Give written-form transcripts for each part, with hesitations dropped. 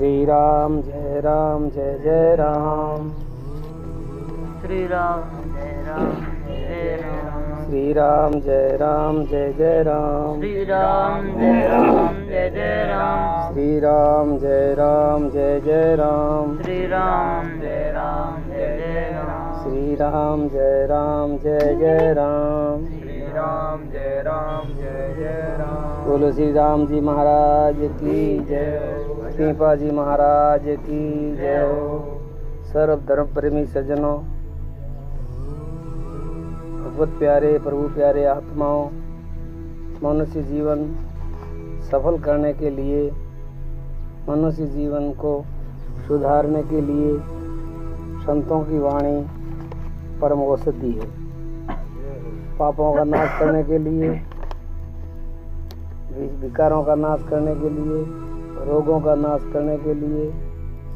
श्री राम जय जय राम। श्री राम जय राम श्री राम जय जय राम। श्री राम जय जय राम श्री राम जय जय राम। श्री राम जय जय राम श्री राम जय जय राम। श्री राम जय जय राम। बोलो श्री राम जी महाराज की जय। पीपा जी महाराज की जय हो। सर्व धर्म प्रेमी सज्जनों, भगवत प्यारे प्रभु प्यारे आत्माओं, मनुष्य जीवन सफल करने के लिए, मनुष्य जीवन को सुधारने के लिए संतों की वाणी परम औषधि है। पापों का नाश करने के लिए, विकारों का नाश करने के लिए, रोगों का नाश करने के लिए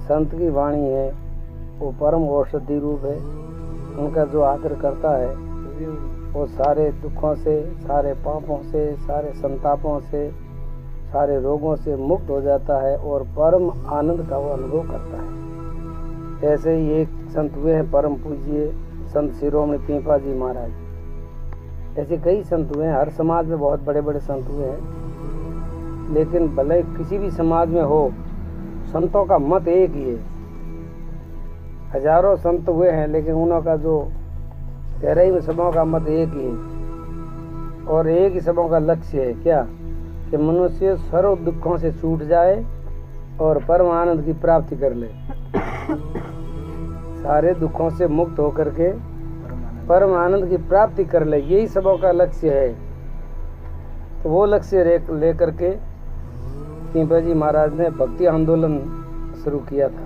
संत की वाणी है वो परम औषधि रूप है। उनका जो आदर करता है वो सारे दुखों से, सारे पापों से, सारे संतापों से, सारे रोगों से मुक्त हो जाता है और परम आनंद का वो अनुभव करता है। ऐसे ही एक संत हुए हैं परम पूज्य संत शिरोमणि पीपा जी महाराज। ऐसे कई संत हुए हैं, हर समाज में बहुत बड़े बड़े संत हुए हैं, लेकिन भले किसी भी समाज में हो, संतों का मत एक ही है। हजारों संत हुए हैं लेकिन उनका जो गहराई में सबों का मत एक ही है और एक ही सबों का लक्ष्य है क्या, कि मनुष्य सर्व दुखों से छूट जाए और परम आनंद की प्राप्ति कर ले। सारे दुखों से मुक्त होकर के परम आनंद की प्राप्ति कर ले, यही सबों का लक्ष्य है। तो वो लक्ष्य लेकर के पीपा जी महाराज ने भक्ति आंदोलन शुरू किया था।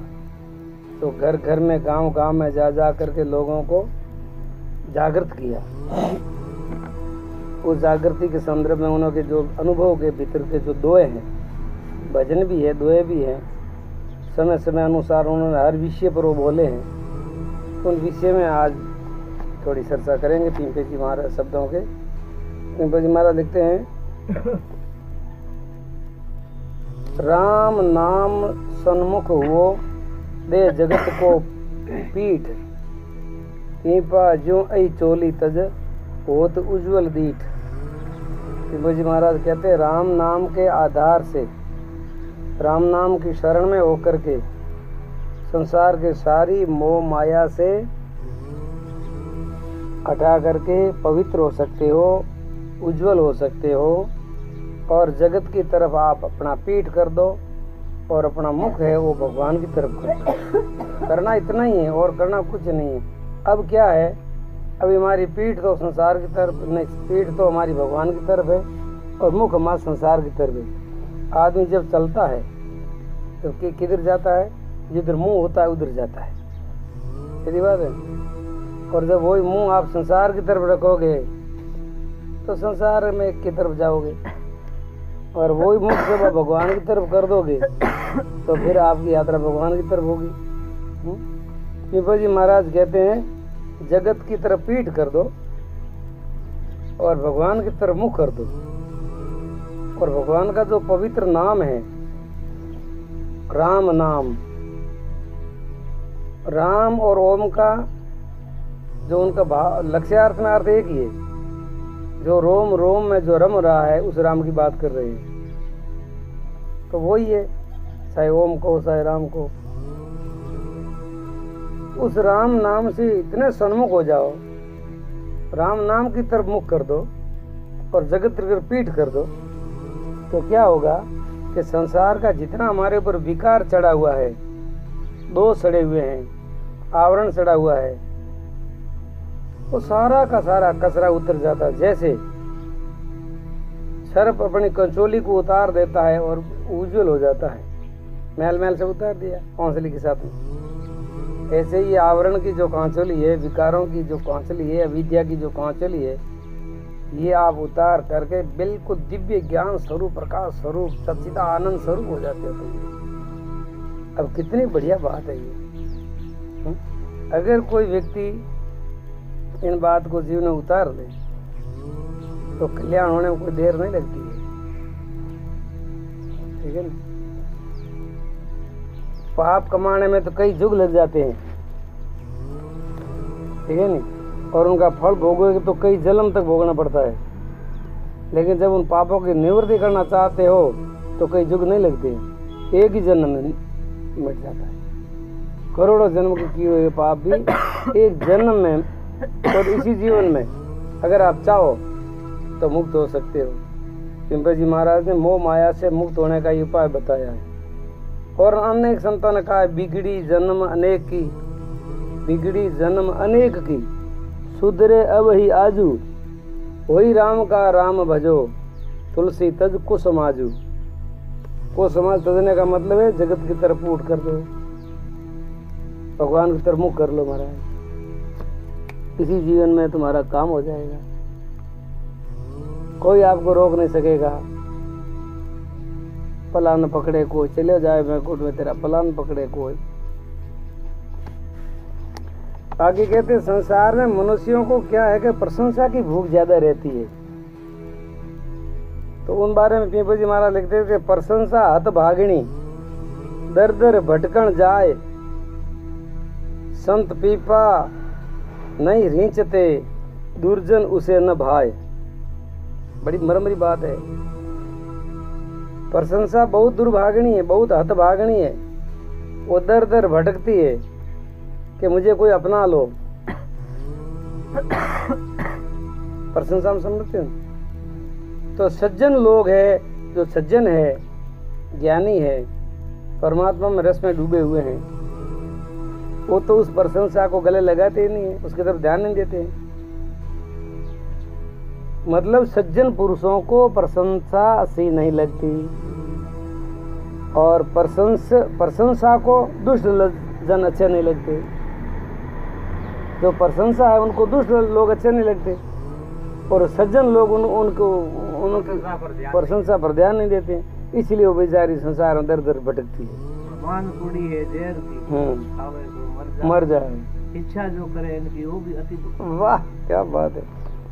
तो घर घर में, गांव गांव में जा करके लोगों को जागृत किया। उस जागृति के संदर्भ में उन्होंने जो अनुभव के भीतर के जो दोहे हैं, भजन भी है, दोहे भी हैं, समय समय अनुसार उन्होंने हर विषय पर वो बोले हैं। उन विषय में आज थोड़ी चर्चा करेंगे पीपा जी महाराज शब्दों के। पीपा जी महाराज लिखते हैं, राम नाम सन्मुख हुओ दे जगत को पीठ, पीपा जो ऐ चोली तज होत उज्जवल दीठ। पीपा जी महाराज कहते हैं, राम नाम के आधार से, राम नाम की शरण में होकर के संसार के सारी मोह माया से हटा करके पवित्र हो सकते हो, उज्जवल हो सकते हो और जगत की तरफ आप अपना पीठ कर दो और अपना मुख है वो भगवान की तरफ कर दो। करना इतना ही है और करना कुछ नहीं है। अब क्या है, अभी हमारी पीठ तो संसार की तरफ नहीं, पीठ तो हमारी भगवान की तरफ है और मुख हमारा संसार की तरफ है। आदमी जब चलता है तो किधर जाता है, जिधर मुंह होता है उधर जाता है, यही बात है। और जब वही मुंह आप संसार की तरफ रखोगे तो संसार में की तरफ जाओगे, और वही मुख जब आप भगवान की तरफ कर दोगे तो फिर आपकी यात्रा भगवान की तरफ होगी। पीपा जी महाराज कहते हैं, जगत की तरफ पीठ कर दो और भगवान की तरफ मुख कर दो। और भगवान का जो पवित्र नाम है राम नाम, राम और ओम का जो उनका लक्ष्यार्थ में अर्थ एक ही है। जो रोम रोम में जो रम रहा है उस राम की बात कर रहे हैं, तो वही है, चाहे ओम को चाहे राम को। उस राम नाम से इतने सन्मुख हो जाओ, राम नाम की तरफ मुख कर दो और जगत की तरफ पीठ कर दो, तो क्या होगा कि संसार का जितना हमारे ऊपर विकार चढ़ा हुआ है, दोष चढ़े हुए हैं, आवरण चढ़ा हुआ है, वो सारा का सारा कचरा उतर जाता है। जैसे सर्प अपनी कंचोली को उतार देता है और उज्जवल हो जाता है, मैल मैल से उतार दिया कांचली के साथ में। ऐसे ही आवरण की जो कांचोली है, विकारों की जो कांचली है, अविद्या की जो कांचोली है, ये आप उतार करके बिल्कुल दिव्य ज्ञान स्वरूप, प्रकाश स्वरूप, सच्चिदा आनंद स्वरूप हो जाते हो। अब कितनी बढ़िया बात है ये। अगर कोई व्यक्ति इन बात को जीवन में उतार ले तो कल्याण होने में कोई देर नहीं लगती है, ठीक है ना। पाप कमाने में तो कई युग लग जाते हैं, ठीक है नहीं, और उनका फल भोगोगे तो कई जन्म तक भोगना पड़ता है। लेकिन जब उन पापों की निवृत्ति करना चाहते हो तो कई युग नहीं लगते, एक ही जन्म में मिट जाता है। करोड़ों जन्म के किए हुए पाप भी एक जन्म में और इसी जीवन में अगर आप चाहो तो मुक्त हो सकते हो। पिंपल जी महाराज ने मोह माया से मुक्त होने का उपाय बताया है। और अनेक संतों ने कहा है, बिगड़ी जन्म अनेक की, बिगड़ी जन्म अनेक की, सुधरे अब ही आजू, वही राम का राम भजो, तुलसी तज को समाजू। को समाज तजने का मतलब है जगत की तरफ उठ कर दो, भगवान की तरफ मुख कर लो महाराज, इसी जीवन में तुम्हारा काम हो जाएगा, कोई आपको रोक नहीं सकेगा। पलान पकड़े कोई, चले जाए बैकुंठ में तेरा पलान पकड़े कोई। आगे कहते हैं, संसार में मनुष्यों को क्या है कि प्रशंसा की भूख ज्यादा रहती है। तो उन बारे में पीपल जी महाराज लिखते थे, प्रशंसा हत भागिणी, दर दर भटकन जाए, संत पीपा नहीं रींचते, दुर्जन उसे न भाए। बड़ी मरमरी बात है। प्रशंसा बहुत दुर्भागिनी है, बहुत हतभागिनी है। वो दर दर भटकती है कि मुझे कोई अपना लो। प्रशंसा में समझते हो? तो सज्जन लोग है, जो सज्जन है, ज्ञानी है, परमात्मा में रस में डूबे हुए हैं, वो तो उस प्रशंसा को गले लगाते ही नहीं है, उसकी तरफ ध्यान नहीं देते हैं। मतलब सज्जन पुरुषों को प्रशंसा अच्छी नहीं लगती, और प्रशंसा को दुष्ट जन अच्छे नहीं लगते। जो प्रशंसा है उनको दुष्ट लोग अच्छे नहीं लगते, और सज्जन लोग उनको प्रशंसा पर ध्यान नहीं देते, इसलिए वो बेचारी संसार में दर दर भटकती है। कुड़ी है जहर की, खावे तो मर जाए, इच्छा जो करे इनकी वो भी अति दुख। वाह क्या बात है।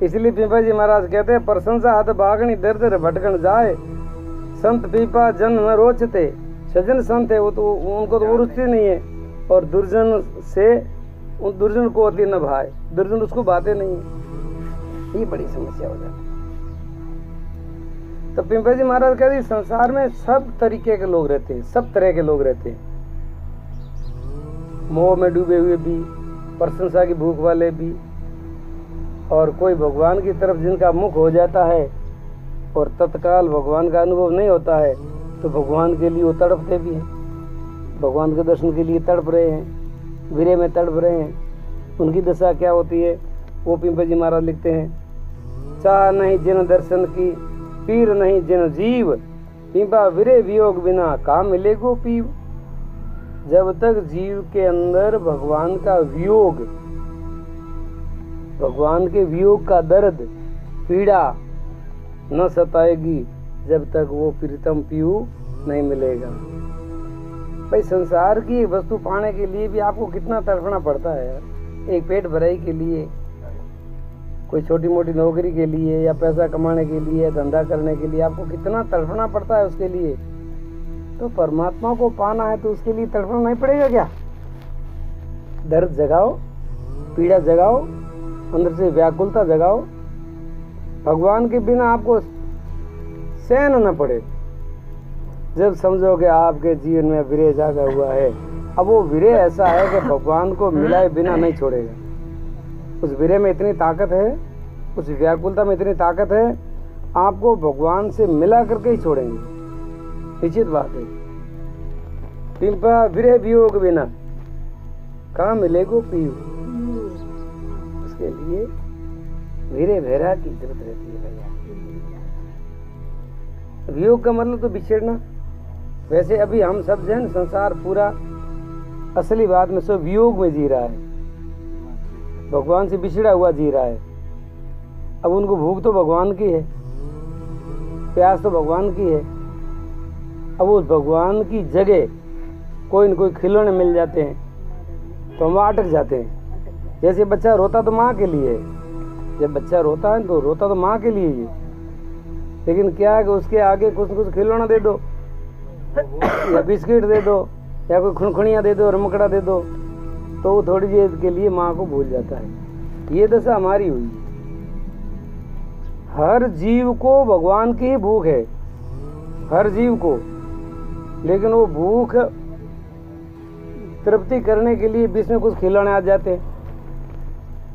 इसलिए पीपा जी महाराज कहते हैं, प्रशंसा हत भागनी दर दर भटकन जाए, संत पीपा जन न रोचते। सज्जन संत है वो तो उनको तो वो रुचते नहीं है, और दुर्जन से उन दुर्जन को होती न भाई, दुर्जन उसको बातें नहीं है। ये बड़ी समस्या हो जाती है। तो पिंपल जी महाराज कहते हैं, संसार में सब तरीके के लोग रहते हैं, सब तरह के लोग रहते हैं। मोह में डूबे हुए भी, प्रशंसा की भूख वाले भी, और कोई भगवान की तरफ जिनका मुख हो जाता है और तत्काल भगवान का अनुभव नहीं होता है, तो भगवान के लिए वो तड़पते भी हैं, भगवान के दर्शन के लिए तड़प रहे हैं, विरह में तड़प रहे हैं। उनकी दशा क्या होती है वो पिंपल जी महाराज लिखते हैं, चाह नहीं जिन दर्शन की, पीर नहीं जिन जीव, पिंपा विरह वियोग बिना काम मिलेगो पीव। जब तक जीव के अंदर भगवान का वियोग, भगवान के वियोग का दर्द, पीड़ा न सताएगी, जब तक वो प्रीतम पीयू नहीं मिलेगा। भाई संसार की वस्तु पाने के लिए भी आपको कितना तड़पना पड़ता है यार। एक पेट भराई के लिए, कोई छोटी मोटी नौकरी के लिए, या पैसा कमाने के लिए, धंधा करने के लिए आपको कितना तड़पना पड़ता है उसके लिए। तो परमात्मा को पाना है तो उसके लिए तड़पना नहीं पड़ेगा क्या? दर्द जगाओ, पीड़ा जगाओ, अंदर से व्याकुलता जगाओ। भगवान के बिना आपको सहन न पड़े। जब समझोगे आपके जीवन में विरह जागा हुआ है, अब वो विरह ऐसा है कि भगवान को मिलाए बिना नहीं छोड़ेगा। उस विरह में इतनी ताकत है, उस व्याकुलता में इतनी ताकत है, आपको भगवान से मिला करके ही छोड़ेंगे, निश्चित बात है। पिंपा विरह वियोग बिना कहाँ मिलेगो पीयू। उसके लिए विरह भैरा की जरूरत रहती है भैया। वियोग का मतलब तो बिछड़ना। वैसे अभी हम सब जन संसार पूरा असली बात में सब वियोग में जी रहा है, भगवान से बिछड़ा हुआ जी रहा है। अब उनको भूख तो भगवान की है, प्यास तो भगवान की है। अब उस भगवान की जगह कोई न कोई खिलौने मिल जाते हैं तो हम अटक जाते हैं। जैसे बच्चा रोता तो माँ के लिए है, जब बच्चा रोता है तो रोता तो माँ के लिए ही है, लेकिन क्या है कि उसके आगे कुछ न कुछ खिलौना दे दो या बिस्किट दे दो या कोई खुनखुनिया दे दो, रमकड़ा दे दो, तो वो थोड़ी देर के लिए माँ को भूल जाता है। ये दशा हमारी हुई है। हर जीव को भगवान की ही भूख है, हर जीव को, लेकिन वो भूख तृप्ति करने के लिए बीच में कुछ खिलौने आ जाते हैं,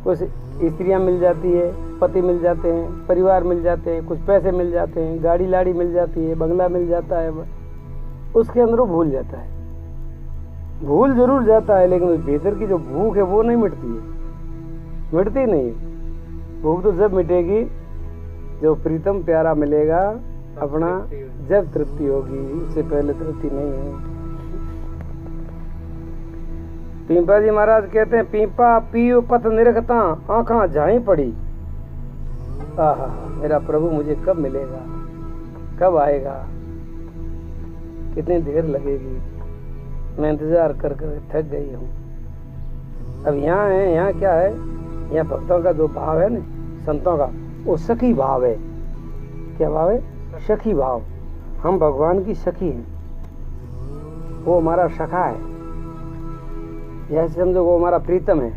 कुछ स्त्रियां मिल जाती है, पति मिल जाते हैं, परिवार मिल जाते हैं, कुछ पैसे मिल जाते हैं, गाड़ी लाड़ी मिल जाती है, बंगला मिल जाता है, उसके अंदर वो भूल जाता है। भूल जरूर जाता है, लेकिन भीतर की जो भूख है वो नहीं मिटती है, मिटती नहीं है। भूख तो जब मिटेगी जो प्रीतम प्यारा मिलेगा अपना, जब तृप्ति होगी, उससे पहले तृप्ति नहीं है। पीपा जी महाराज कहते हैं, पीपा पियो पथ निरखता आंखा झाई पड़ी। आहा, मेरा प्रभु मुझे कब मिलेगा, कब आएगा, कितनी देर लगेगी, मैं इंतजार कर कर थक गई हूँ। अब यहाँ है, यहाँ क्या है, यहाँ भक्तों का जो भाव है ना, संतों का, वो सखी भाव है। क्या भाव है? सखी भाव। हम भगवान की सखी हैं, वो हमारा सखा है। जैसे समझो वो हमारा प्रीतम है,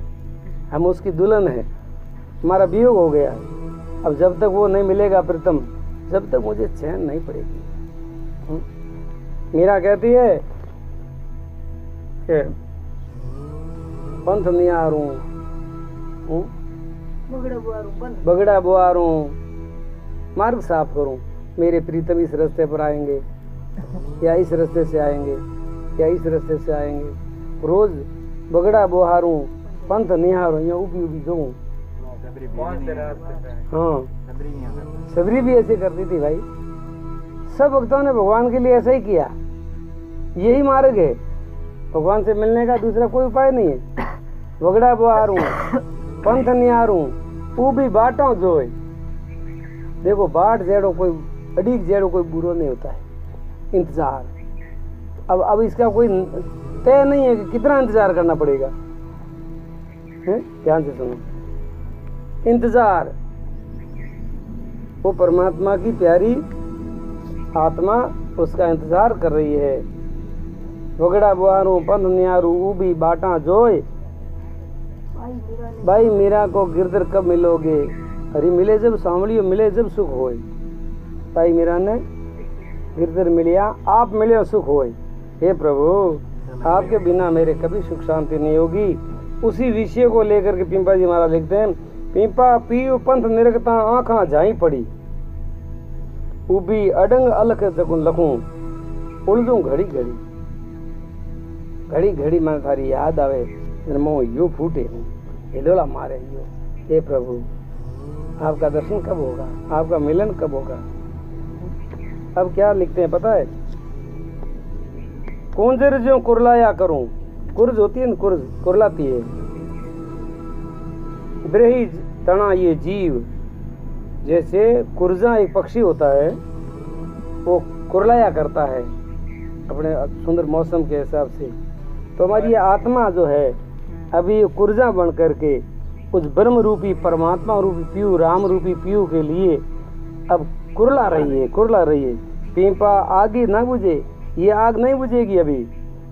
हम उसकी दुल्हन है, हमारा वियोग हो गया। अब जब तक वो नहीं मिलेगा प्रीतम, जब तक मुझे चैन नहीं पड़ेगी। मीरा कहती है कि पंथ निहारूं, बगड़ा बुआरूं, मार्ग साफ करूं, मेरे प्रीतम इस रास्ते पर आएंगे, या इस रास्ते से आएंगे, या इस रास्ते से आएंगे। रोज बगड़ा बुहारूं, पंथ निहारूं, या उबी उबी जाऊं। हाँ, सबरी भी ऐसे करती थी भाई। सब भक्तों ने भगवान के लिए ऐसा ही किया, यही मार्ग है। भगवान से मिलने का दूसरा कोई उपाय नहीं है। बगड़ा बुहारूं, पंथ निहारूं, उबी बाटों जोए। देखो, बाट जेड़ो कोई अड़ीक जेड़ो कोई बुरो नहीं होता है। इंतजार, अब इसका कोई तय नहीं है कि कितना इंतजार करना पड़ेगा। ध्यान से सुनो, इंतजार, वो परमात्मा की प्यारी आत्मा उसका इंतजार कर रही है। बगड़ा बुआरू पंथ निहारू उबी बाटा जोए। भाई मीरा को गिरधर कब मिलोगे, अरे मिले जब सांवलियो, मिले जब सुख होए। भाई मीरा ने गिरधर मिलिया, आप मिले और सुख होए। हे प्रभु, आपके बिना मेरे कभी सुख शांति नहीं होगी। उसी विषय को लेकर के पिंपा जी महाराज लिखते हैं, पिंपा पीयू पंथ निरखता आंखा झाई पड़ी, उबी अडंग अलख जगुन लखूं, उलझूं घड़ी घड़ी। घड़ी घड़ी मन थारी याद आवे, मोह यू फूटे हूँ, हिलोला मारे यो। हे प्रभु, आपका दर्शन कब होगा, आपका मिलन कब होगा। अब क्या लिखते हैं पता है, कुंजर जो कुरलाया करूं, कुर्ज होती है ना, कुर्ज कुरलाती है। ब्रही तना ये जीव, जैसे कुर्जा एक पक्षी होता है, वो कुरलाया करता है अपने सुंदर मौसम के हिसाब से। तो हमारी ये आत्मा जो है अभी कुर्जा बन करके उस ब्रह्म रूपी परमात्मा रूपी पीयू, राम रूपी पीयू के लिए अब कुरला रही है, कुरला रही है। पीपा आग ही ना बुझे, ये आग नहीं बुझेगी अभी।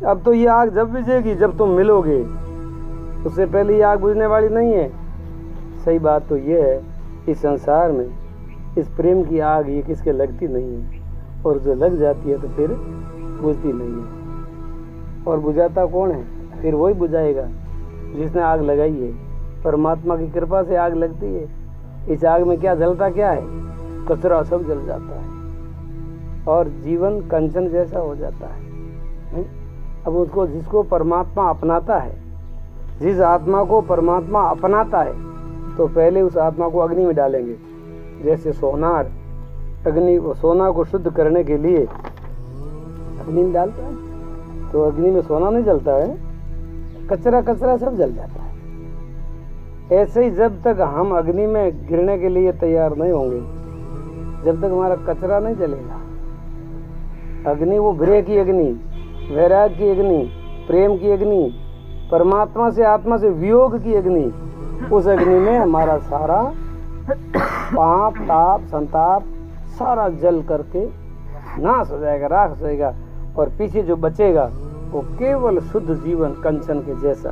अब तो ये आग जब बुझेगी जब तुम मिलोगे, उससे पहले ये आग बुझने वाली नहीं है। सही बात तो ये है, इस संसार में इस प्रेम की आग ये किसके लगती नहीं है, और जो लग जाती है तो फिर बुझती नहीं है। और बुझाता कौन है, फिर वही बुझाएगा जिसने आग लगाई है। परमात्मा की कृपा से आग लगती है। इस आग में क्या जलता, क्या है, कचरा सब जल जाता है और जीवन कंचन जैसा हो जाता है। अब उसको, जिसको परमात्मा अपनाता है, जिस आत्मा को परमात्मा अपनाता है, तो पहले उस आत्मा को अग्नि में डालेंगे। जैसे सोनार अग्नि, सोना को शुद्ध करने के लिए अग्नि में डालता है, तो अग्नि में सोना नहीं जलता है, कचरा कचरा सब जल जाता है। ऐसे ही जब तक हम अग्नि में गिरने के लिए तैयार नहीं होंगे, जब तक हमारा कचरा नहीं जलेगा। अग्नि वो विरह की अग्नि, वैराग की अग्नि, प्रेम की अग्नि, परमात्मा से आत्मा से वियोग की अग्नि, उस अग्नि में हमारा सारा पाप ताप संताप सारा जल करके नाश हो जाएगा, राख हो जाएगा। और पीछे जो बचेगा वो केवल शुद्ध जीवन कंचन के जैसा।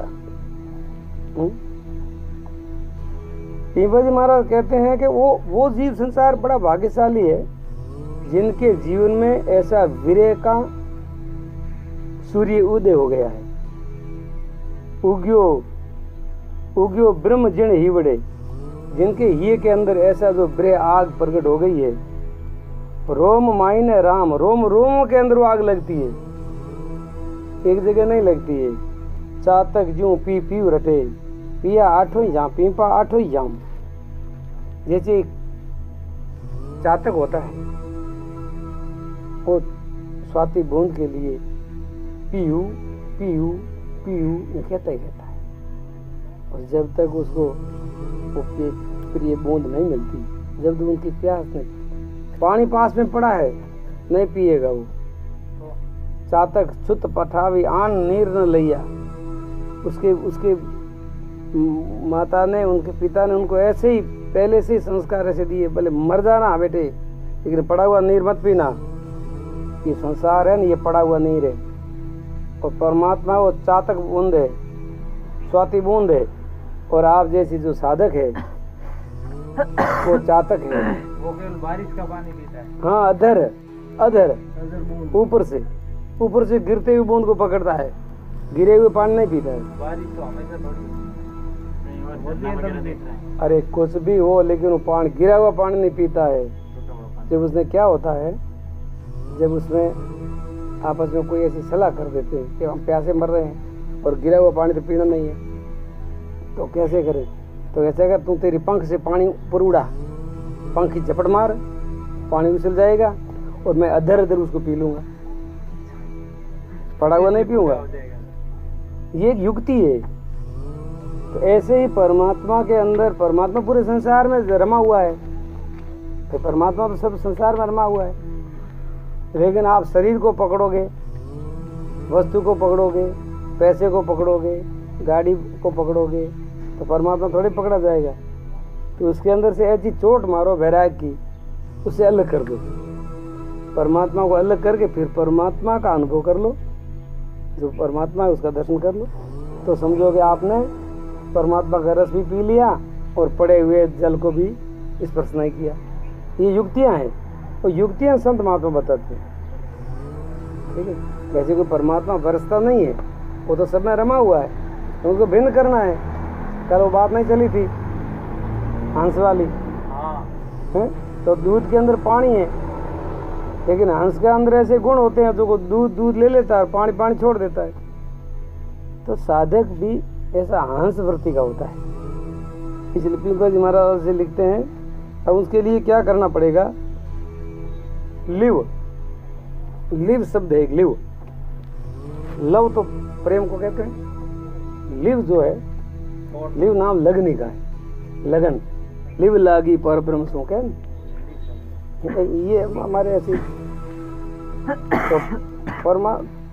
पीपा जी महाराज कहते हैं कि वो जीव संसार बड़ा भाग्यशाली है जिनके जीवन में ऐसा विरह का सूर्य उदय हो गया है। उग्यो ब्रह्म जिण ही बड़े, जिनके हिये के अंदर ऐसा जो ब्रह आग प्रकट हो गई है। रोम मायने राम, रोम रोम के अंदर वो आग लगती है, एक जगह नहीं लगती है। चातक जूं पी पीव रटे, पिया आठों ही जाम, पीपा आठों ही जाम। जैसे चातक होता है वो स्वाति बूंद के लिए पीयू पीयू पीयू ये कहता ही रहता है, और जब तक उसको वो प्रिय बूंद नहीं मिलती, जब तक उनकी प्यास नहीं, पानी पास में पड़ा है नहीं पिएगा वो। चातक छुत पठावी आन नीर न लैया, उसके माता ने, उनके पिता ने उनको ऐसे ही पहले से ही संस्कार ऐसे दिए, भले मर जाना बेटे लेकिन पड़ा हुआ नीर मत पीना, ये संसार है ना, ये पड़ा हुआ नीर है। और परमात्मा वो चातक बूंद है, स्वाति बूंद है, और आप जैसी जो साधक है वो चातक है, वो केवल बारिश का पानी पीता है। हाँ, अधर ऊपर से गिरते हुए बूंद को पकड़ता है, गिरे हुए पानी नहीं पीता है। बारिश तो हमेशा थोड़ी अरे कुछ भी हो लेकिन वो पानी, गिरा हुआ पानी नहीं पीता है। जब उसने क्या होता है, जब उसमें आपस में कोई ऐसी सलाह कर देते हैं कि हम प्यासे मर रहे हैं और गिरा हुआ पानी तो पीना नहीं है, तो कैसे करे? तो ऐसा कर, तू तेरी पंख से पानी ऊपर उड़ा, पंख की झपट मार, पानी उछल जाएगा और मैं अधर उसको पी लूंगा, पड़ा हुआ नहीं पीऊंगा। ये एक युक्ति है। तो ऐसे ही परमात्मा के अंदर, परमात्मा पूरे संसार में रमा हुआ है, तो परमात्मा तो सब संसार में रमा हुआ है, लेकिन आप शरीर को पकड़ोगे, वस्तु को पकड़ोगे, पैसे को पकड़ोगे, गाड़ी को पकड़ोगे, तो परमात्मा थोड़ी पकड़ा जाएगा। तो उसके अंदर से ऐसी चोट मारो वैराग की, उसे अलग कर दो, परमात्मा को अलग करके फिर परमात्मा का अनुभव कर लो, जो परमात्मा है उसका दर्शन कर लो, तो समझोगे आपने परमात्मा का रस भी पी लिया और पड़े हुए जल को भी स्पर्श नहीं किया। ये युक्तियां हैं, और युक्तियां संत महात्मा बताते हैं, ठीक है। वैसे कोई परमात्मा बरसता नहीं है, वो तो सब में रमा हुआ है, उनको भिन्न करना है। कल वो बात नहीं चली थी हंस वाली, है? तो दूध के अंदर पानी है, लेकिन हंस के अंदर ऐसे गुण होते हैं जो दूध ले लेता है, पानी पानी छोड़ देता है। तो साधक भी ऐसा हंस वृत्ति का होता है। इसलिए पीपा जी महाराज से लिखते हैं, अब उसके लिए क्या करना पड़ेगा? लिव शब्द है, लिव, लव तो प्रेम को कहते हैं, लिव जो है, लिव नाम लगने का है, लगन, लिव लागी पर ब्रह्म सो कह, ये हमारे ऐसी। तो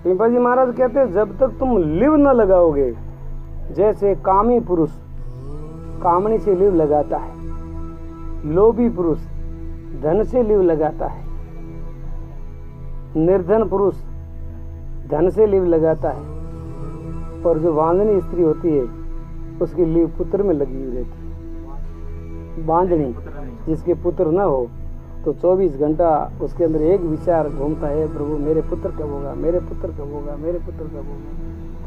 पीपा जी महाराज कहते हैं, जब तक तुम लिव न लगाओगे, जैसे कामी पुरुष कामनी से लिव लगाता है, लोभी पुरुष धन से लिव लगाता है, निर्धन पुरुष धन से लिव लगाता है, और जो बांझनी स्त्री होती है उसकी लिव पुत्र में लगी हुई रहती है। बांझनी जिसके पुत्र न हो तो 24 घंटा उसके अंदर एक विचार घूमता है, प्रभु मेरे पुत्र कब होगा, मेरे पुत्र कब होगा, मेरे पुत्र कब होगा,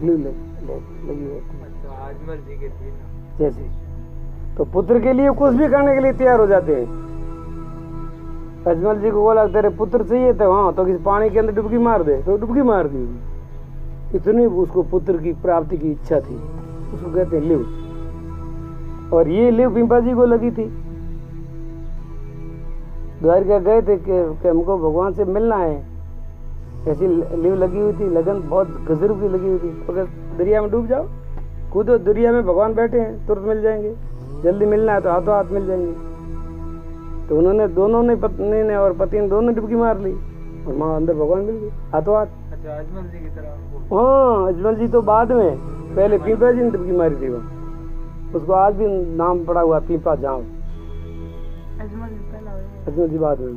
लिव लगी रहती है। अजमल जी के थे जैसे, तो पुत्र के लिए कुछ भी करने के लिए तैयार हो जाते हैं। अजमल जी को बोला तेरे पुत्र चाहिए तो हाँ, तो किसी पानी के अंदर डुबकी मार दे, तो डुबकी मार दी। इतनी उसको पुत्र की प्राप्ति की इच्छा थी, उसको कहते हैं लिव। और ये लिव पिंपा जी को लगी थी। द्वारका गए थे कि हमको भगवान से मिलना है, ऐसी लिव लगी हुई थी, लगन बहुत गजब की लगी हुई थी। तो दरिया में डूब जाओ, कूदो, दरिया में भगवान बैठे हैं, तुरंत मिल जाएंगे, जल्दी मिलना है तो हाथों हाथ मिल जाएंगे। तो उन्होंने, दोनों ने, पत्नी ने और पति ने दोनों डुबकी मार ली और माँ अंदर भगवान मिल गई हाथों हाथ। अच्छा, अजमल जी की तरह। हाँ, अजमल जी तो बाद में, पहले पीपा जी ने डुबकी मारी थी, वहाँ उसको आज भी नाम पड़ा हुआ पीपा जाओ। अजमल जी बाद में,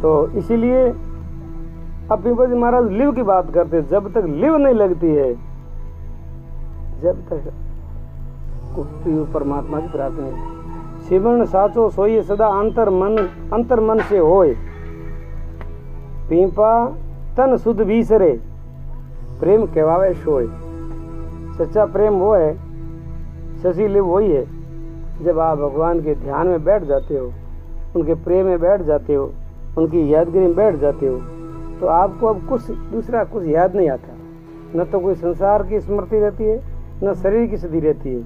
तो इसीलिए अब पिंपल जी महाराज लिव की बात करते हैं, जब तक लिव नहीं लगती है, जब तक परमात्मा की प्राप्ति नहीं। सिमरण साचो सोई सदा अंतर मन से होए, पीपा तन सुध बीसरे, प्रेम कहवावे सोए। सच्चा प्रेम वो है, सची लिव वही है जब आप भगवान के ध्यान में बैठ जाते हो, उनके प्रेम में बैठ जाते हो, उनकी यादगिरी में बैठ जाते हो, तो आपको अब कुछ दूसरा कुछ याद नहीं आता। न तो कोई संसार की स्मृति रहती है, न शरीर की स्थिति रहती है,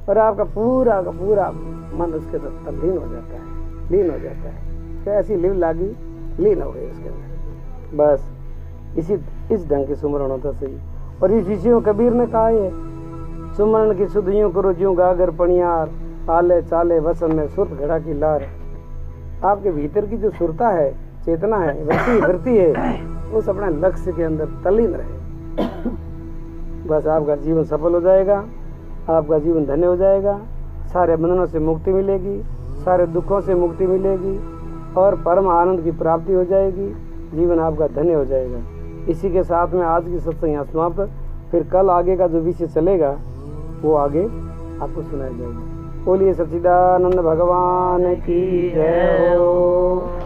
और आपका पूरा का पूरा मन उसके अंदर लीन हो जाता है, लीन हो जाता है। तो ऐसी लिव लागी, लीन हो गई उसके अंदर। बस इस ढंग के सुमरण होता सही। और इस विषय कबीर ने कहा है, सुमरण की सुध यूं करो ज्यों गागर पणियार, आले चाले वसन में सुरत घड़ा की लार। आपके भीतर की जो सुरता है, चेतना है, वृत्ति है, उस अपने लक्ष्य के अंदर तल्लीन रहे। बस आपका जीवन सफल हो जाएगा, आपका जीवन धन्य हो जाएगा, सारे बंधनों से मुक्ति मिलेगी, सारे दुखों से मुक्ति मिलेगी, और परम आनंद की प्राप्ति हो जाएगी, जीवन आपका धन्य हो जाएगा। इसी के साथ में आज की सत्संग यहाँ समाप्त। फिर कल आगे का जो विषय चलेगा वो आगे आपको सुनाया जाएगा। बोलिए सच्चिदानंद भगवान की जय हो।